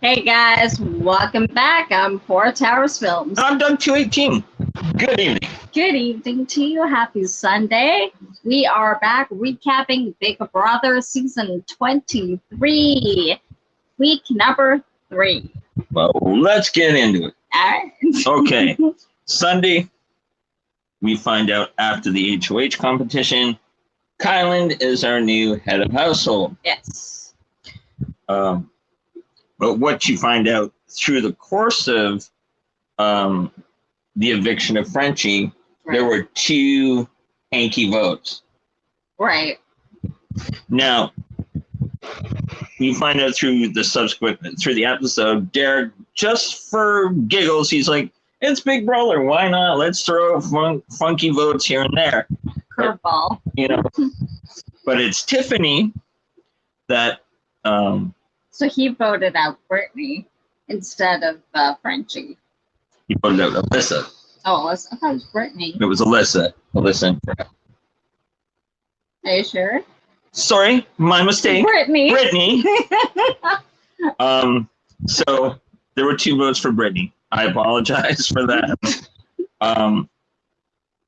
Hey guys, welcome back. I'm Four Towers Films. I'm Doug 218. Good evening. Good evening to you. Happy Sunday. We are back recapping Big Brother season 23, week number 3. Well, let's get into it. All right. Okay. Sunday, we find out after the HOH competition, Kyland is our new head of household. Yes. But what you find out through the course of the eviction of Frenchie, there were 2 hanky votes. Right. Now, you find out through the episode, Derek, just for giggles, he's like, it's Big Brother, why not? Let's throw funky votes here and there. Curveball. But it's Tiffany that... So he voted out Brittany instead of Frenchie. He voted out Alyssa. Oh, Alyssa. I thought it was Brittany. It was Alyssa. Alyssa. Are you sure? Sorry, my mistake. Brittany. So there were 2 votes for Brittany. I apologize for that.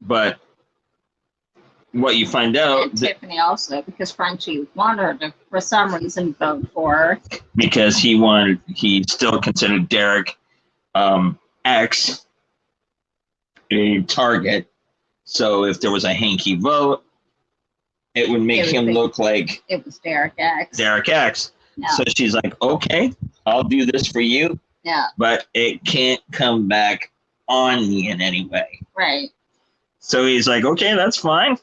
But what you find out... And Tiffany also, because Frenchie wanted her to, for some reason, vote for her. Because he still considered Derek X a target. So if there was a hanky vote, it would make him look like... It was Derek X. Derek X. Yeah. So she's like, okay, I'll do this for you. Yeah. But it can't come back on me in any way. Right. So he's like, okay, that's fine.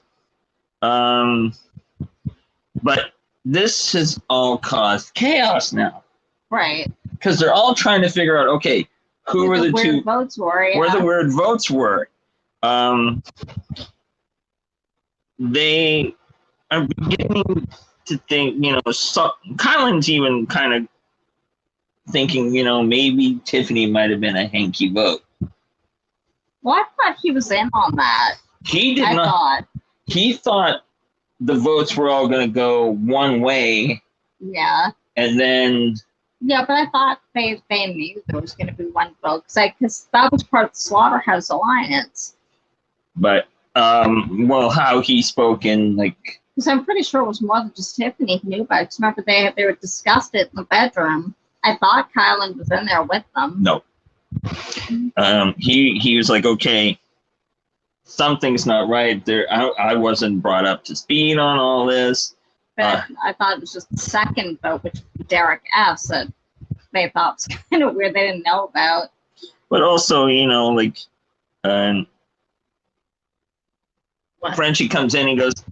But this has all caused chaos now. Right. Because they're all trying to figure out, okay, who were the 2 votes were, yeah. Where the weird votes were. They are beginning to think, Kyland's even kind of thinking, maybe Tiffany might have been a hanky vote. Well, I thought he was in on that. He did not. He thought the votes were all going to go one way. Yeah. And then... Yeah, but I thought they knew there was going to be one vote. Because that was part of the Slaughterhouse Alliance. But, how he spoke in, Because I'm pretty sure it was more than just Tiffany who knew about it. Because remember, they were discussed it in the bedroom. I thought Kyland was in there with them. No. He was like, okay... Something's not right there. I wasn't brought up to speed on all this. But I thought it was just the second vote, which Derek F. that they thought was kind of weird. They didn't know about. But also, Frenchie comes in and goes,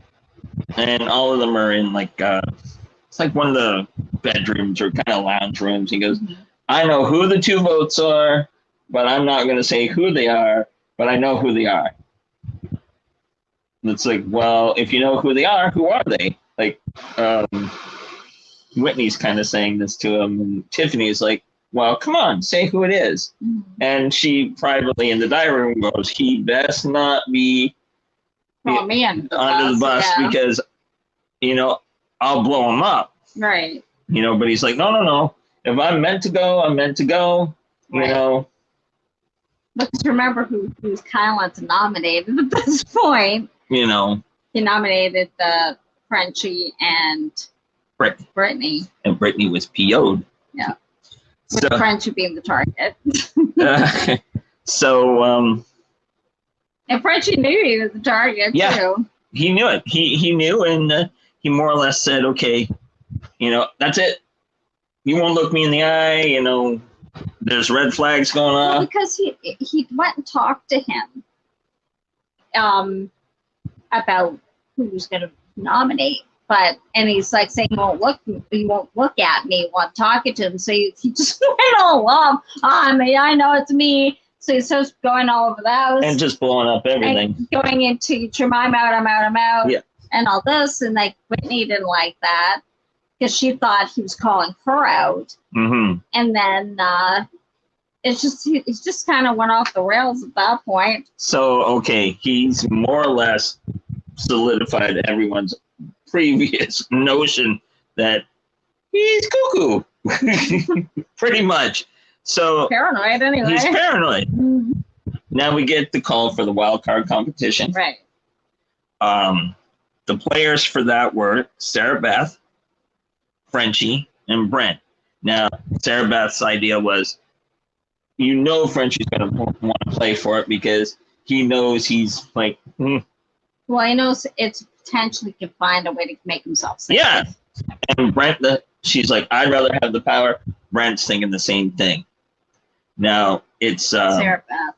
and all of them are in it's like one of the bedrooms or kind of lounge rooms. He goes, I know who the 2 votes are, but I'm not going to say who they are, but I know who they are. It's like, well, if you know who they are, who are they? Whitney's kind of saying this to him, and Tiffany's like, well, come on, say who it is. Mm-hmm. And she privately in the diary room goes, he best not be under the bus yeah. Because, I'll blow him up. Right. But he's like, no. If I'm meant to go, I'm meant to go, right. Let's remember who's Kyland's nominated at this point. He nominated Frenchie and Brittany. And Brittany was PO'd. Yeah. With Frenchie being the target. And Frenchie knew he was the target, too. He knew it. He knew, and he more or less said, okay, that's it. You won't look me in the eye, there's red flags going on. Well, because he went and talked to him about who was going to nominate, and he's like saying, he won't look at me while I'm talking to him. So he just went all along. I know it's me. So he's just going all over the house and just blowing up everything, and going into I'm out, yeah, and all this. And Whitney didn't like that because she thought he was calling her out. Mm-hmm. And then it just kind of went off the rails at that point. So okay, he's more or less solidified everyone's previous notion that he's cuckoo. Pretty much. So Paranoid anyway. he's paranoid. Mhm. Now we get the call for the wild card competition. Right. The players for that were Sarah Beth, Frenchie, and Brent. Now, Sarah Beth's idea was, Frenchie's going to want to play for it because he knows he's like, Well, he knows it's potentially can find a way to make himself safe. yeah. And Brent, she's like, I'd rather have the power. Brent's thinking the same thing. Now, it's Sarah Beth.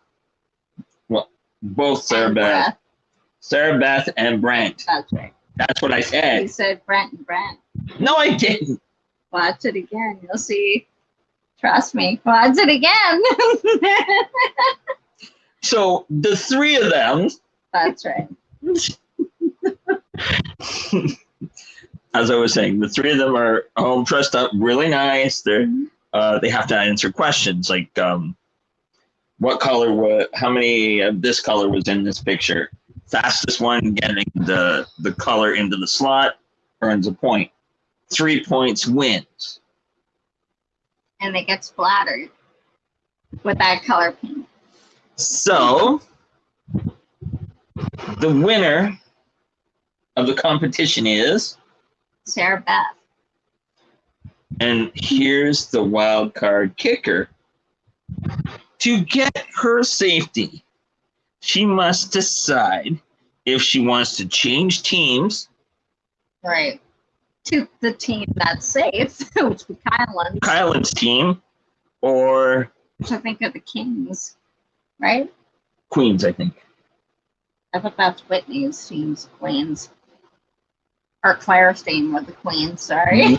well, both Sarah And Beth. Brett. Sarah Beth and Brent. That's right. That's what I You said. said Brent and Brent. No, I didn't. Watch it again. You'll see. Trust me. Watch it again. So the three of them, That's right. as I was saying, the three of them are all dressed up really nice. They have to answer questions like what color how many of this color was in this picture. Fastest one getting the color into the slot earns a point. 3 points wins. And they get splattered with that color paint. So the winner of the competition is, Sarah Beth. and here's the wild card kicker. To get her safety, she must decide if she wants to change teams. Right. To the team that's safe, which would be Kyland's team, or which I think are the Kings, right? Queens, I think. I thought that's Whitney's team's Queens. Or Claire's team with the Queens, sorry.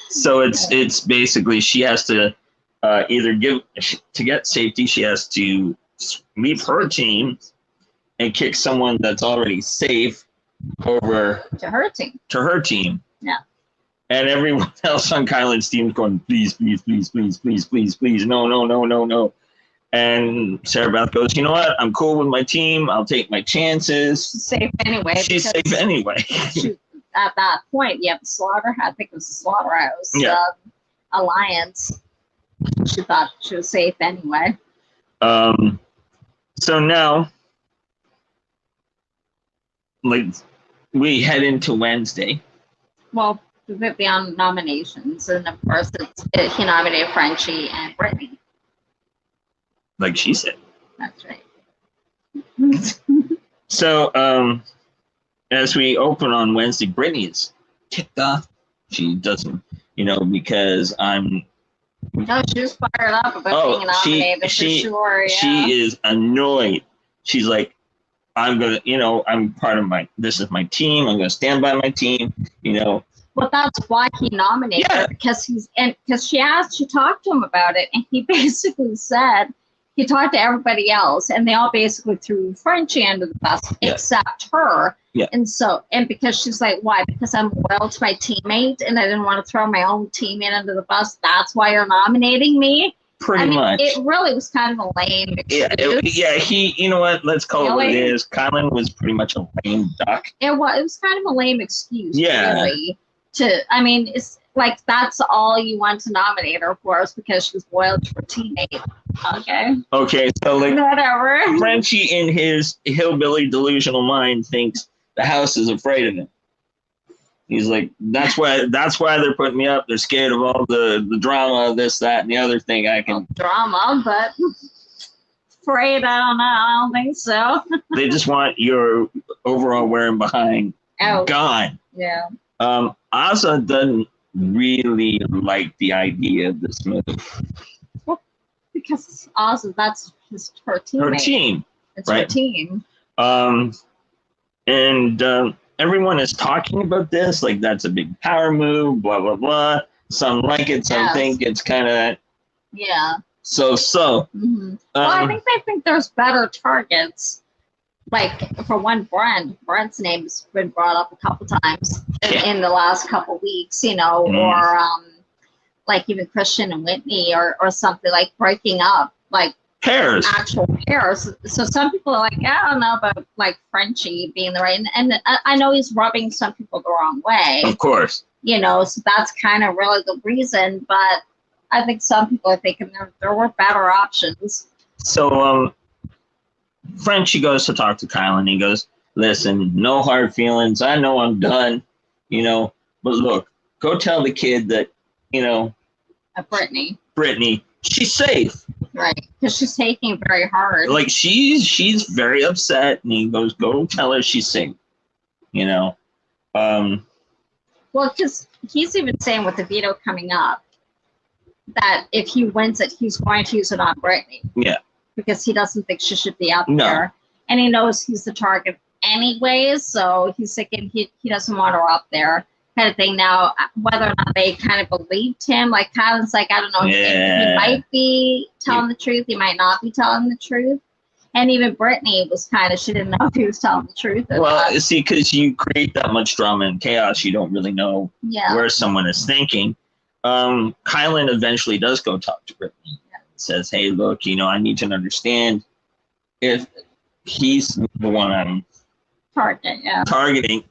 So it's basically she has to either to get safety, she has to leave her team and kick someone that's already safe over to her team. Yeah. And everyone else on Kyland's team is going, please, please, please, please, please, please, please, no, no, no, no, no. And Sarah Beth goes, you know what? I'm cool with my team. I'll take my chances. She's safe anyway. She's safe anyway. At that point, you have the slaughterhouse. I think it was the slaughterhouse alliance. She thought she was safe anyway. So now, like, we head into Wednesday. Well, beyond nominations, and of course, he nominated Frenchie and Brittany. Like she said. That's right. So, as we open on Wednesday, Brittany is ticked off. She doesn't, because I'm. No, she was fired up about being nominated for sure. Yeah. She is annoyed. She's like, I'm part of this is my team. I'm gonna stand by my team. Well, that's why he nominated her, because she talked to him about it, and he basically said he talked to everybody else, and they all basically threw Frenchie under the bus except her. Yeah. And because she's like, why? Because I'm loyal to my teammate, and I didn't want to throw my own teammate under the bus. That's why you're nominating me. Pretty much. It really was kind of a lame excuse. He, you know what? Let's call it what it is. Kyland was pretty much a lame duck. It was kind of a lame excuse. Yeah. Really. It's like that's all you want to nominate her for is because she was loyal to her teammate. Okay, so like whatever. Frenchie in his hillbilly delusional mind thinks the house is afraid of him. He's like, that's why they're putting me up. They're scared of all the drama, this, that, and the other thing. Drama, but afraid, I don't know. I don't think so. They just want your overall wearing behind gone. Yeah. Asa doesn't really like the idea of this move. Well, because Asa, that's just her teammate. Her team. It's her team. And everyone is talking about this, like that's a big power move, blah, blah, blah. Some like it, some think it's kind of so. Mm-hmm. Well, I think they think there's better targets. Like, for one, Brent's name's been brought up a couple times in the last couple weeks, or like even Christian and Whitney or something, like breaking up, like pairs, actual pairs. So some people are like, I don't know about like Frenchie being the right, and I know he's rubbing some people the wrong way. Of course. So that's kind of really the reason. But I think some people are thinking there were better options. So Frenchie goes to talk to Kyland. He goes, listen, no hard feelings. I know I'm done, but look, go tell the kid that, Brittany, she's safe. Right, because she's taking it very hard. Like she's very upset, and he goes, go tell her she's safe. Well, because he's even saying with the veto coming up that if he wins it, he's going to use it on Brittany. Yeah. Because he doesn't think she should be up there. And he knows he's the target anyways, so he's thinking he doesn't want her up there kind of thing. Now, whether or not they kind of believed him, like Kyland's like, I don't know, he might be telling the truth, he might not be telling the truth. And even Brittany was she didn't know if he was telling the truth. Well, see, because you create that much drama and chaos, you don't really know where someone is thinking. Kyland eventually does go talk to Brittany. Says, hey, look, I need to understand if he's the one I'm targeting.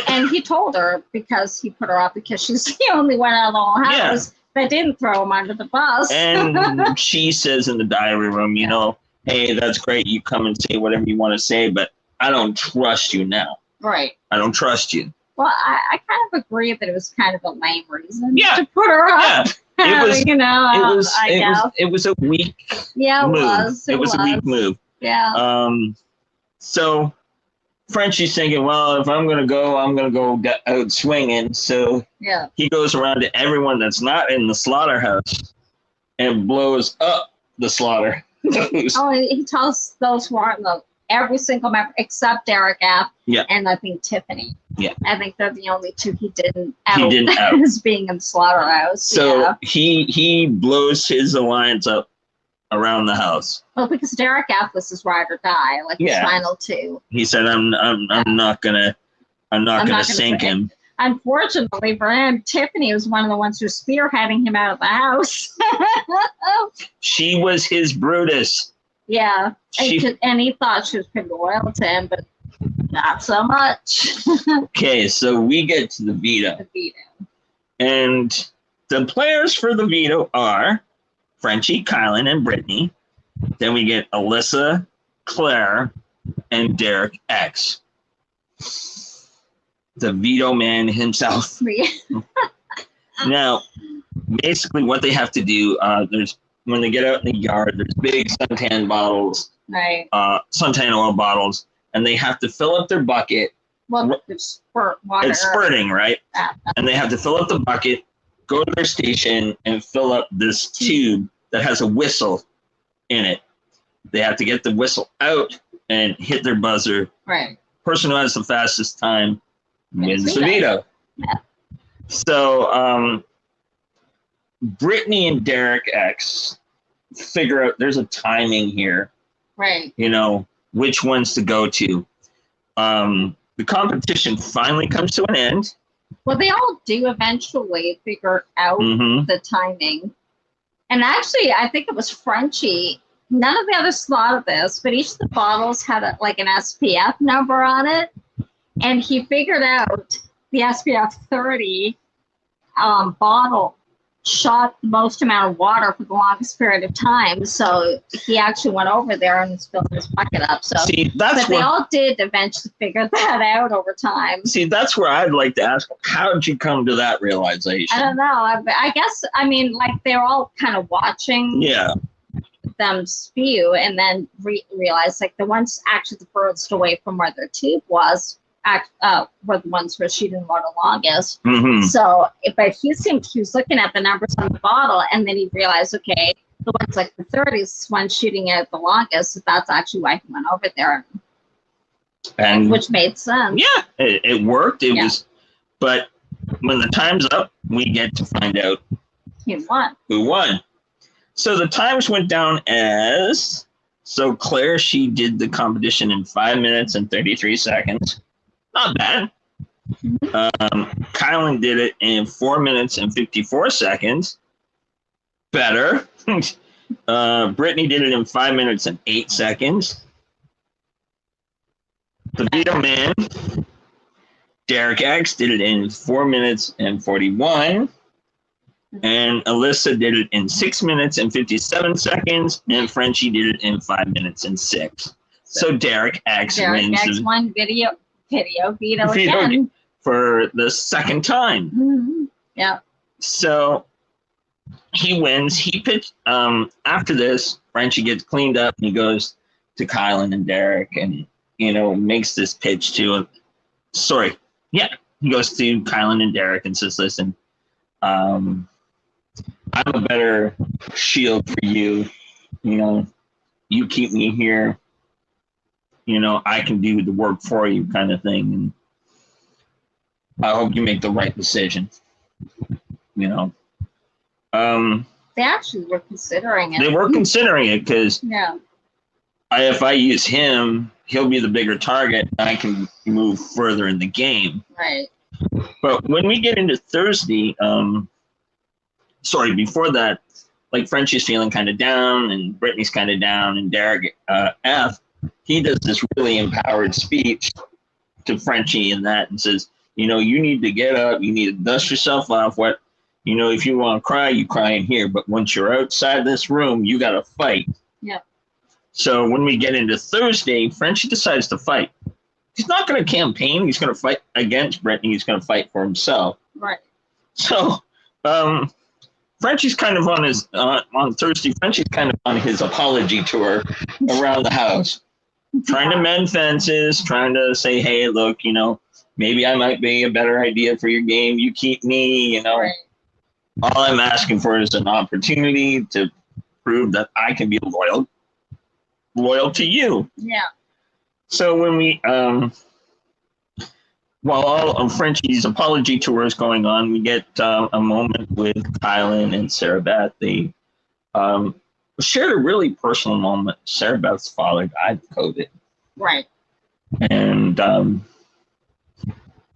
And he told her because he put her up because she's the only one out of the whole house that didn't throw him under the bus. And she says in the diary room, hey, that's great. You come and say whatever you want to say, but I don't trust you now. Right. I don't trust you. Well, I kind of agree that it was kind of a lame reason to put her up. Yeah. It was a weak move. It was a weak move. Yeah. So Frenchie's thinking, well, if I'm gonna go out swinging. So he goes around to everyone that's not in the slaughterhouse and blows up the slaughterhouse. He tells those who aren't every single member except Derek F. Yeah. And I think Tiffany. Yeah. I think they're the only two he didn't out as being in the slaughterhouse. So he blows his alliance up around the house. Well, because Derek F was his ride or die, his final two. He said, I'm not gonna sink him. Unfortunately for him, Tiffany was one of the ones who was spearheading him out of the house. She was his Brutus. Yeah, and he thought she was pretty loyal to him, but not so much. Okay, so we get to the veto. The veto. And the players for the veto are Frenchie, Kyland, and Brittany. Then we get Alyssa, Claire, and Derek X. The veto man himself. Now, basically what they have to do, when they get out in the yard, there's big suntan bottles, suntan oil bottles, and they have to fill up their bucket. Well, it's water. It's spurting, right? And they have to fill up the bucket, go to their station, and fill up this tube that has a whistle in it. They have to get the whistle out and hit their buzzer. Right. Person who has the fastest time wins the veto. Yeah. So, Brittany and Derek X figure out there's a timing here. Right. Which ones to go to. The competition finally comes to an end. Well, they all do eventually figure out the timing. And actually, I think it was Frenchie. None of the others thought of this, but each of the bottles had an SPF number on it. And he figured out the SPF 30 bottle shot the most amount of water for the longest period of time. So he actually went over there and filled his bucket up. So they all did eventually figure that out over time. See, that's where I'd like to ask, how did you come to that realization? I don't know. I guess, they're all kind of watching them spew and then realize, the ones actually the furthest away from where their tube was, were the ones where she didn't want the longest. So, but he was looking at the numbers on the bottle, and then he realized, okay, the ones the 30s one shooting out the longest. So that's actually why he went over there, and which made sense. Yeah, it worked. It was, but when the time's up, we get to find out who won. So the times went down as Claire. She did the competition in 5 minutes and 33 seconds. Not bad. Kyland did it in 4 minutes and 54 seconds. Better. Brittany did it in 5 minutes and 8 seconds. The veto man Derek X did it in 4 minutes and 41. And Alyssa did it in 6 minutes and 57 seconds. And Frenchie did it in 5 minutes and 6. So Derek X wins. Derek X won video veto again. For the second time. Mm-hmm. Yeah. So he wins. He pitched. After this, Frenchie gets cleaned up and he goes to Kyland and Derek and, makes this pitch to he goes to Kyland and Derek and says, listen, I'm a better shield for you. You keep me here. I can do the work for you kind of thing. And I hope you make the right decision. They actually were considering it. They were considering it because yeah. If I use him, he'll be the bigger target. And I can move further in the game. Right. But when we get into Thursday, before that, like Frenchie's feeling kind of down and Brittany's kind of down and Derek F, he does this really empowered speech to Frenchie and says, you need to get up, you need to dust yourself off. If you want to cry, you cry in here. But once you're outside this room, you got to fight. Yeah. So when we get into Thursday, Frenchie decides to fight. He's not going to campaign. He's going to fight against Brittany. He's going to fight for himself. Right. So Frenchie's kind of on his, on Thursday, Frenchie's kind of on his apology tour around the house. Trying to mend fences, trying to say, hey, look, maybe I might be a better idea for your game. You keep me, Right. All I'm asking for is an opportunity to prove that I can be loyal to you. Yeah. So when we, while all of Frenchie's apology tour is going on, we get a moment with Kyland and Sarah Beth. They shared a really personal moment. Sarah Beth's father died of COVID. Right. And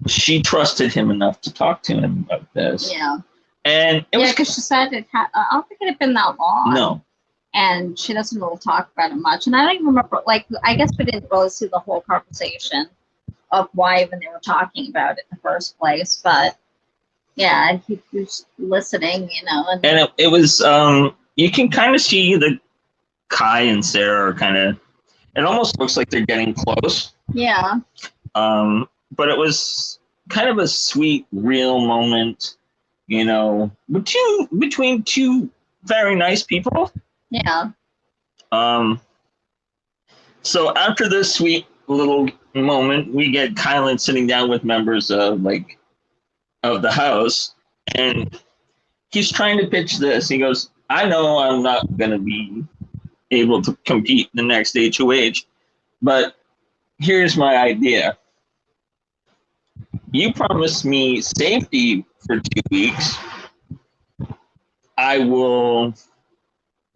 she trusted him enough to talk to him about this. Yeah. And it was because she said I don't think it had been that long. No. And she doesn't really talk about it much. And I don't even remember, I guess we didn't really see the whole conversation of why even they were talking about it in the first place. But yeah, he was listening, And it was, you can kind of see that Kai and Sarah are kind of, it almost looks like they're getting close. Yeah. But it was kind of a sweet, real moment, between two very nice people. Yeah. So after this sweet little moment, we get Kyland sitting down with members of the house, and he's trying to pitch this. He goes, I know I'm not going to be able to compete the next HOH, but here's my idea. You promised me safety for 2 weeks. I will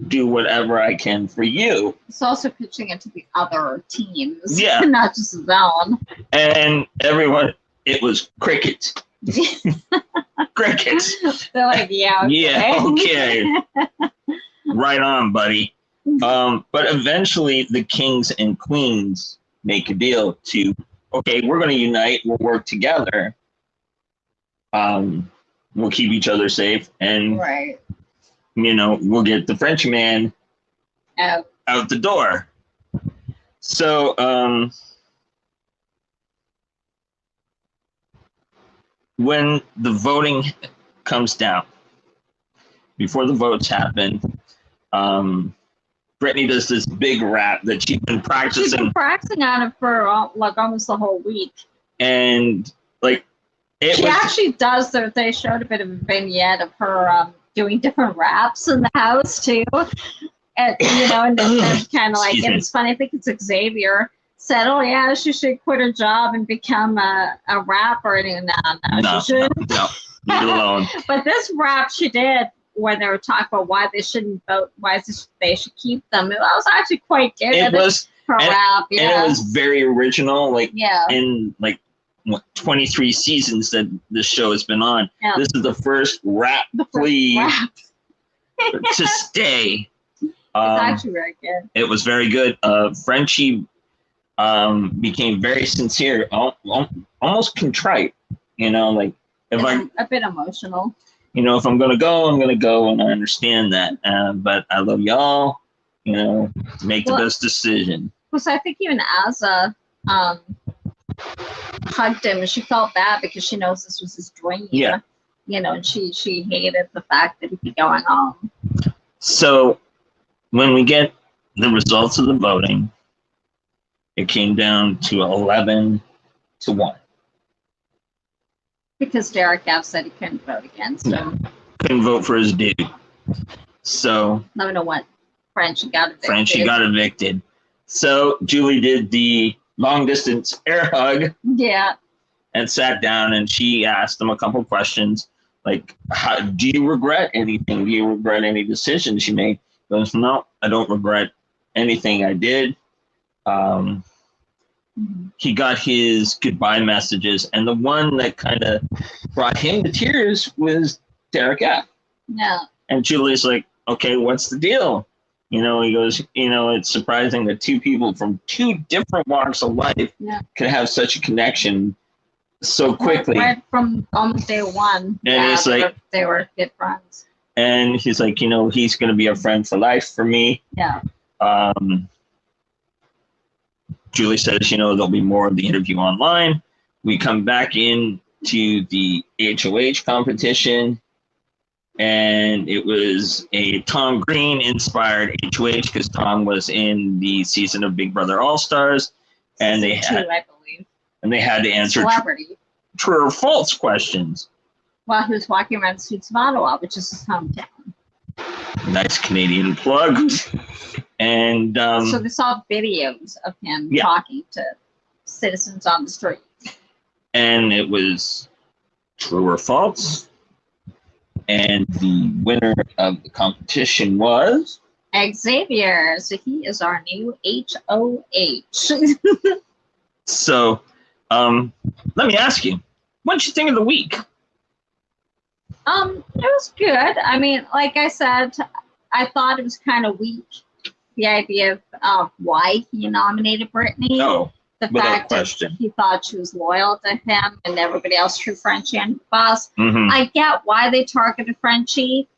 do whatever I can for you. It's also pitching into the other teams. Yeah. Not just his own. And everyone, it was crickets. Crickets. They're like, yeah, okay. Yeah, okay. Right on, buddy. But eventually the kings and queens make a deal to, okay, we're going to unite. We'll work together. We'll keep each other safe. And, right. We'll get the French man out the door. So, when the voting comes down, before the votes happen, Brittany does this big rap that she's been practicing. She's been practicing on it for almost the whole week. And she actually does. They showed a bit of a vignette of her doing different raps in the house too, and and then kind of and it's funny. I think it's Xavier said, "Oh yeah, she should quit her job and become a rapper." And no, she shouldn't. No, leave it alone. But this rap she did, when they were talking about why they shouldn't vote, they should keep them. It was actually quite good. It was her rap, and it was very original. In 23 seasons that this show has been on. Yeah. This is the first rap plea to stay. It's actually very good. It was very good. Frenchie became very sincere, almost contrite. You know, like if a bit emotional. You know, if I'm gonna go, I'm gonna go, and I understand that. But I love y'all. You know, make the best decision. Because I think even Asa hugged him, and she felt bad because she knows this was his dream. Yeah. You know, and she hated the fact that he'd be going home. So when we get the results of the voting, it came down to 11-1. Because Derek F said he couldn't vote against him. Couldn't vote for his dude. So let me know what Frenchie got evicted. Frenchie got evicted. So Julie did the long distance air hug. Yeah. And sat down, and she asked him a couple questions, like, do you regret anything? Do you regret any decisions you made? He goes, no, I don't regret anything I did. He got his goodbye messages, and the one that kind of brought him to tears was Derek F. Yeah. And Julie's like, okay, what's the deal? You know, he goes, you know, it's surprising that two people from two different walks of life could have such a connection so quickly. Right from almost day one. And he's like, they were good friends. And he's like, you know, he's going to be a friend for life for me. Yeah. Julie says, you know, there'll be more of the interview online. We come back in to the HOH competition, and it was a Tom Green inspired HOH because Tom was in the season of Big Brother All Stars, and they had, I believe, and they had to answer true or false questions. Well, he was walking around the streets of Ottawa, which is his hometown. Nice Canadian plug. And so they saw videos of him talking to citizens on the street. And it was true or false. And the winner of the competition was Xavier. So he is our new HOH. So let me ask you, what did you think of the week? It was good. I mean, like I said, I thought it was kind of weak. The idea of why he nominated Brittany. Oh, the fact that he thought she was loyal to him and everybody else threw Frenchie under the bus. I get why they targeted Frenchie,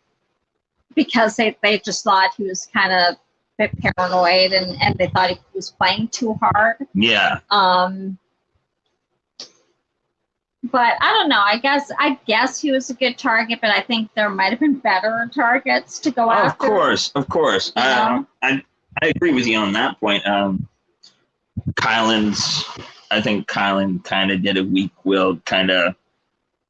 because they just thought he was kind of a bit paranoid and they thought he was playing too hard. Yeah. But I don't know. I guess he was a good target, but I think there might have been better targets to go after. Of course. I agree with you on that point. I think Kyland kind of did a weak-willed kind of.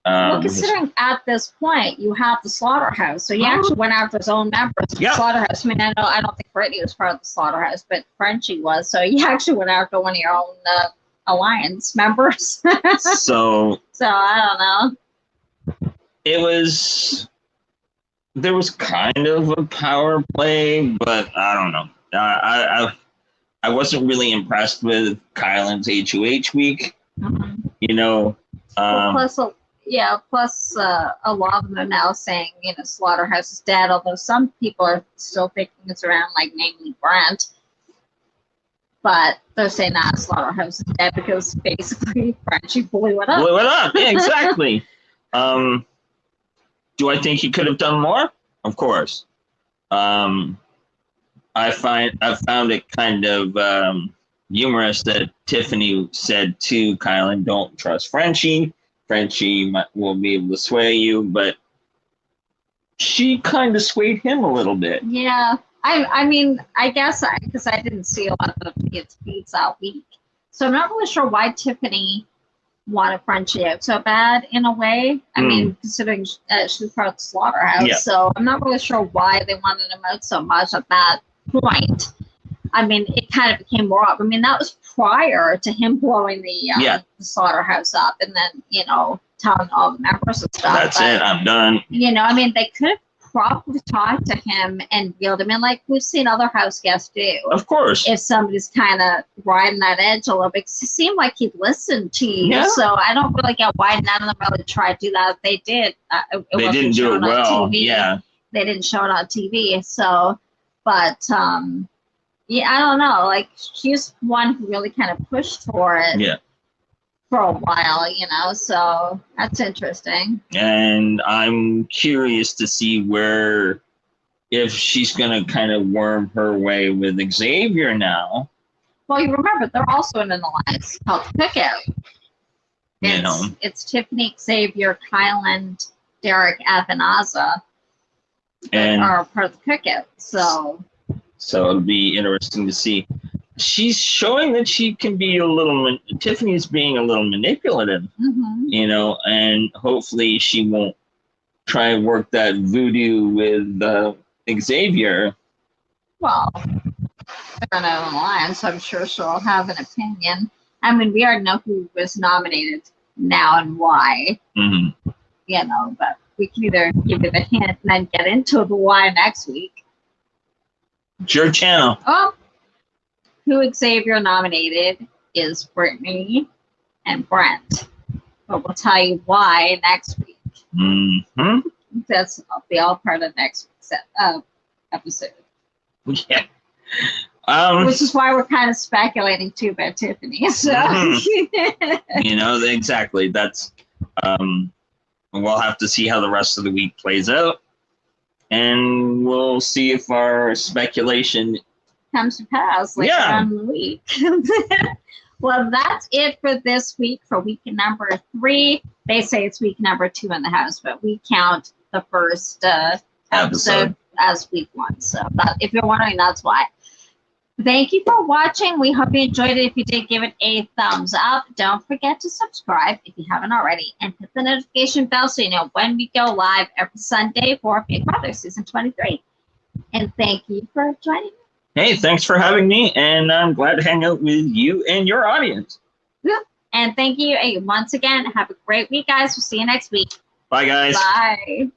Well, considering at this point you have the slaughterhouse, so he actually went after his own members of the slaughterhouse. I mean, I don't think Brittany was part of the slaughterhouse, but Frenchie was. So he actually went after one of your own alliance members. So I don't know. There was kind of a power play, but I don't know. I wasn't really impressed with Kyland's HOH week. You know. Plus a lot of them are now saying, you know, Slaughterhouse is dead, although some people are still thinking it's around, like, namely Brent. But they're saying that Slaughterhouse is dead because basically Frenchie blew it up. Yeah, exactly. Do I think he could have done more? Of course. I found it kind of humorous that Tiffany said to Kyland, "Don't trust Frenchie. Frenchie will be able to sway you," but she kind of swayed him a little bit. Yeah. I mean, I guess because I didn't see a lot of his tweets that week. So I'm not really sure why Tiffany wanted Frenchie out so bad in a way. I mean, considering she was part of the slaughterhouse. Yeah. So I'm not really sure why they wanted him out so much at that point. I mean, it kind of became more up. I mean, that was prior to him blowing the slaughterhouse up and then, you know, telling all the members and stuff. That's it. I'm done. You know, I mean, they could have probably talk to him and reeled him in, like we've seen other house guests do. Of course. If somebody's kind of riding that edge a little bit, because it seemed like he'd listened to you. Yeah. So I don't really get why none of them really tried to do that. If they did, they didn't do it well. Yeah. They didn't show it on TV. So, but, Yeah, I don't know. Like she's one who really kind of pushed for it. Yeah. For a while, so that's interesting. And I'm curious to see if she's going to kind of worm her way with Xavier now. Well, you remember, they're also in an alliance called Cookout. It's Tiffany, Xavier, Kyland, Derek, Athanaza that are part of the Cookout. So it'll be interesting to see. She's showing that she can be Tiffany's being a little manipulative, and hopefully she won't try and work that voodoo with Xavier. Well, they're in an alliance, so I'm sure she'll have an opinion. I mean, we already know who was nominated now and why, but we can either give it a hint and then get into the why next week. It's your channel. Oh. Who Xavier nominated is Brittany and Brent. But we'll tell you why next week. That'll be all part of next week's episode. Yeah. Which is why we're kind of speculating too about Tiffany. So. Exactly. That's we'll have to see how the rest of the week plays out. And we'll see if our speculation comes to pass later on in the week. Well, that's it for this week, for week number 3. They say it's week number 2 in the house, but we count the first episode as week 1. So if you're wondering, that's why. Thank you for watching. We hope you enjoyed it. If you did, give it a thumbs up. Don't forget to subscribe if you haven't already, and hit the notification bell so you know when we go live every Sunday for Big Brother Season 23. And thank you for joining me. Hey, thanks for having me, and I'm glad to hang out with you and your audience. And thank you once again. Have a great week, guys. We'll see you next week. Bye, guys. Bye.